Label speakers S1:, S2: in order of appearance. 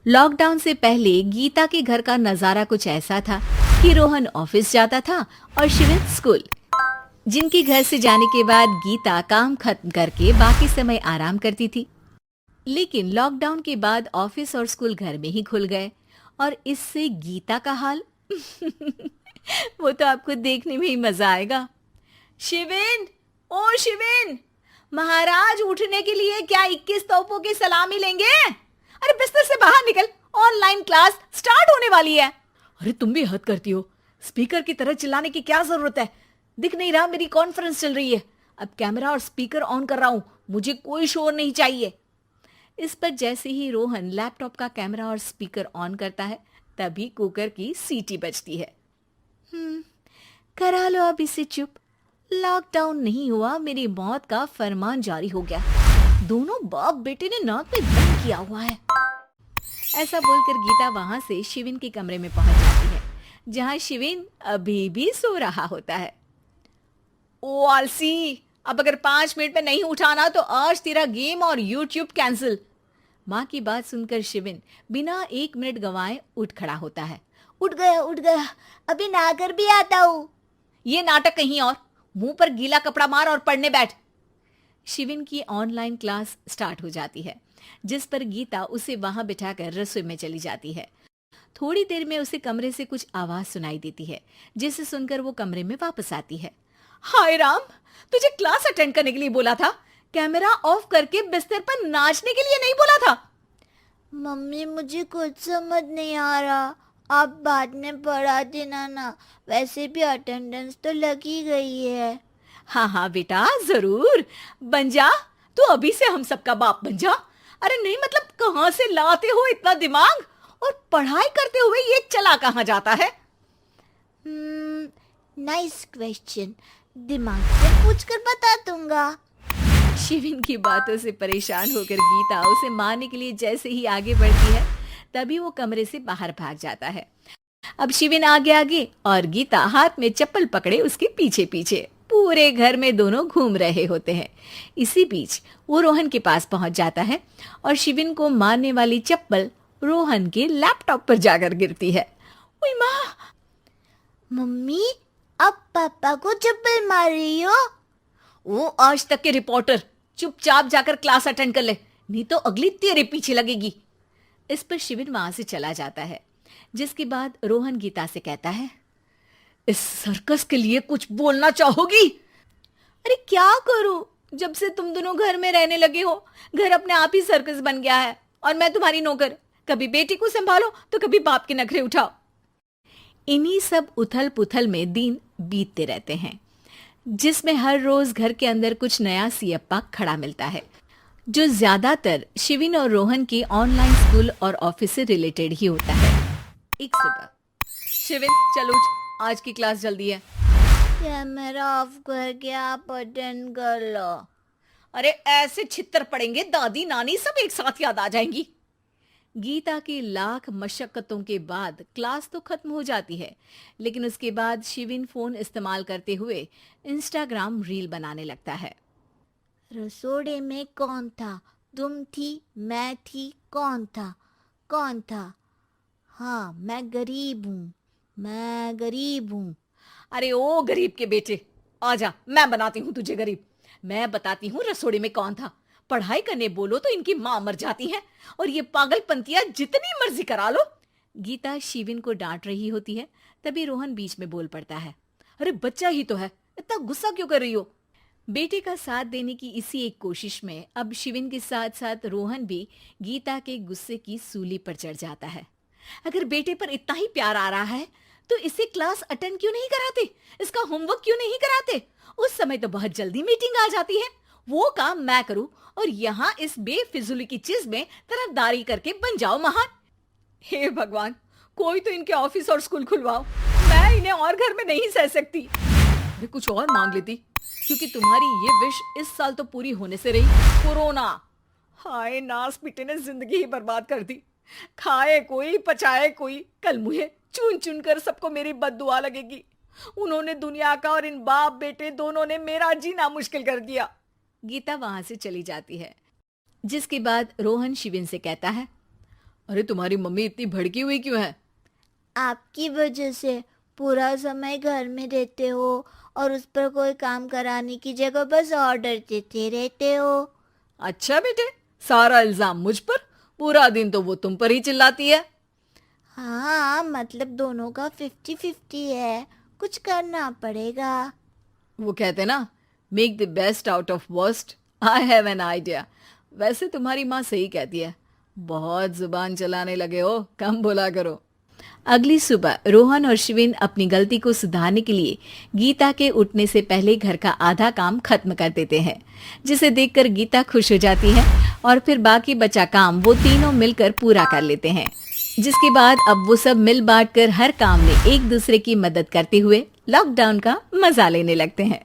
S1: Lockdown से पहले गीता के घर का नजारा कुछ ऐसा था कि रोहन ऑफिस जाता था और शिविन स्कूल। जिनके घर से जाने के बाद गीता काम खत्म करके बाकी समय आराम करती थी। लेकिन लॉकडाउन के बाद ऑफिस और स्कूल घर में ही खुल गए और इससे गीता का हाल वो तो आपको देखने में ही मजा आएगा। शिविन, ओ शिविन, महाराज उठने के लिए क्या 21 तोपों की सलामी लेंगे? अरे बिस्तर से बाहर निकल, ऑनलाइन क्लास स्टार्ट होने वाली है। अरे तुम भी हद करती हो, स्पीकर की तरह चिल्लाने की क्या जरूरत है? दिख नहीं रहा मेरी कॉन्फ्रेंस चल रही है। अब कैमरा और स्पीकर ऑन कर रहा हूं, मुझे कोई शोर नहीं चाहिए। इस पर जैसे ही रोहन लैपटॉप का कैमरा और स्पीकर ऑन करता है तभी कुकर की सीटी बजती है। करा लो अब इसे चुप। लॉकडाउन नहीं हुआ, मेरी मौत का फरमान जारी हो गया। दोनों बाप बेटे ने नाक में दम किया हुआ है। ऐसा बोलकर गीता वहां से शिविन के कमरे में पहुंच जाती है, जहां शिविन अभी भी सो रहा होता है। ओ आलसी, अब अगर 5 मिनट में नहीं उठाना तो आज तेरा गेम और यूट्यूब कैंसिल। माँ की बात सुनकर शिविन बिना 1 मिनट गंवाए उठ खड़ा होता है। उठ गया, अभी नहाकर भी आता हूँ। ये नाटक कहीं और, मुंह पर गीला कपड़ा मार और पढ़ने बैठ। शिविन की ऑनलाइन क्लास स्टार्ट हो जाती है, जिस पर गीता उसे वहां बिठाकर रसोई में चली जाती है। थोड़ी देर में उसे कमरे से कुछ आवाज सुनाई देती है, जिसे सुनकर वो कमरे में वापस आती है। हाय राम, तुझे क्लास अटेंड करने के लिए बोला था, कैमरा ऑफ करके बिस्तर पर नाचने के लिए नहीं बोला था।
S2: मम्मी मुझे कुछ समझ नहीं आ रहा, आप बाद में पढ़ा देना ना, वैसे भी अटेंडेंस तो लगी गई है।
S1: हाँ हाँ बेटा, जरूर बन जा, तू अभी से हम सबका बाप बन जा। अरे नहीं मतलब कहाँ से लाते हो इतना दिमाग, और पढ़ाई करते हुए ये चला कहाँ जाता है?
S2: नाइस क्वेश्चन, दिमाग से पूछ कर बता दूंगा।
S1: शिविन की बातों से परेशान होकर गीता उसे मारने के लिए जैसे ही आगे बढ़ती है तभी वो कमरे से बाहर भाग जाता है। अब शिविन आगे आगे और गीता हाथ में चप्पल पकड़े उसके पीछे पीछे पूरे घर में दोनों घूम रहे होते हैं। इसी बीच वो रोहन के पास पहुंच जाता है और शिविन को मारने वाली चप्पल रोहन के लैपटॉप पर जाकर गिरती है। ओए माँ!
S2: मम्मी, अब पापा को चप्पल मार रही हो?
S1: वो आज तक के रिपोर्टर, चुपचाप जाकर क्लास अटेंड कर ले, नहीं तो अगली तेरे पीछे लगेगी। इस पर शिविन वहां से चला जाता है, जिसके बाद रोहन गीता से कहता है, इस सर्कस के लिए कुछ बोलना चाहोगी? अरे क्या करूं, जब से तुम दोनों घर में रहने लगे हो, घर अपने आप ही सर्कस बन गया है और मैं तुम्हारी नौकर। कभी बेटी को संभालो तो कभी बाप के नखरे उठाओ। इन्हीं सब उथल पुथल में दिन बीतते रहते हैं, जिसमें हर रोज घर के अंदर कुछ नया सियप्पा खड़ा मिलता है, जो ज्यादातर शिविन और रोहन के ऑनलाइन स्कूल और ऑफिस से रिलेटेड ही होता है। एक सुबह, शिविन चल उठ, आज की क्लास जल्दी है।
S2: कैमरा ऑफ करके आप अटेंड कर लो।
S1: अरे ऐसे छित्तर पड़ेंगे, दादी नानी सब एक साथ याद आ जाएंगी। गीता की लाख मशक्कतों के बाद क्लास तो खत्म हो जाती है, लेकिन उसके बाद शिविन फोन इस्तेमाल करते हुए इंस्टाग्राम रील बनाने लगता है।
S2: रसोड़े में कौन था? तुम थी, मैं थी, कौन था? कौन था? हाँ, मैं गरीब हूँ।
S1: अरे ओ गरीब के बेटे, आजा, मैं बनाती हूँ तुझे गरीब। मैं बताती हूँ रसोड़े में कौन था। पढ़ाई करने बोलो तो इनकी माँ मर जाती है, और ये पागलपंतियां जितनी मर्जी करा लो। गीता शिविन को डांट रही होती है, तभी रोहन बीच में बोल पड़ता है। अरे बच्चा ही तो है, इतना गुस्सा क्यों कर रही हो? बेटे का साथ देने की इसी एक कोशिश में अब शिविन के साथ साथ रोहन भी गीता के गुस्से की सूली पर चढ़ जाता है। अगर बेटे पर इतना ही प्यार आ रहा है तो इसे क्लास अटेंड क्यों नहीं कराते, इसका होमवर्क क्यों नहीं कराते? उस समय तो बहुत जल्दी मीटिंग आ जाती है, वो काम मैं करूं और यहाँ इस बेफिजुली की चीज में तरफदारी करके बन जाओ महान। हे भगवान, कोई तो इनके ऑफिस और स्कूल खुलवाओ, मैं इन्हें और घर में नहीं सह सकती। मैं कुछ और मांग लेती, क्योंकि तुम्हारी ये विश इस साल तो पूरी होने से रही, कोरोना। हाय नास पिटे ने जिंदगी ही बर्बाद कर दी। खाए कोई पचाए कोई, कल मुझे चुन चुन कर सबको मेरी बद्दुआ लगेगी। उन्होंने दुनिया का और इन बाप बेटे दोनों ने मेरा जीना मुश्किल कर दिया। गीता वहां से चली जाती है, जिसके बाद रोहन शिविन से कहता है, अरे तुम्हारी मम्मी इतनी भड़की हुई क्यों है?
S2: आपकी वजह से पूरा समय घर में रहते हो और उस पर कोई काम कराने की जगह बस ऑर्डर देते रहते हो।
S1: अच्छा बेटे, सारा इल्जाम मुझ पर? पूरा दिन तो वो तुम पर ही चिल्लाती है।
S2: हाँ, मतलब दोनों का 50-50 है, कुछ करना पड़ेगा।
S1: वो कहते ना, make the best out of worst. I have an idea. वैसे तुम्हारी माँ सही कहती है, बहुत जुबान चलाने लगे हो, कम बोला करो। अगली सुबह रोहन और शिविन अपनी गलती को सुधारने के लिए गीता के उठने से पहले घर का आधा काम खत्म कर देते हैं, जिसे देखकर गीता खुश हो जाती है और फिर बाकी बचा काम वो तीनों मिलकर पूरा कर लेते हैं। जिसके बाद अब वो सब मिल बांट कर हर काम में एक दूसरे की मदद करते हुए लॉकडाउन का मजा लेने लगते हैं।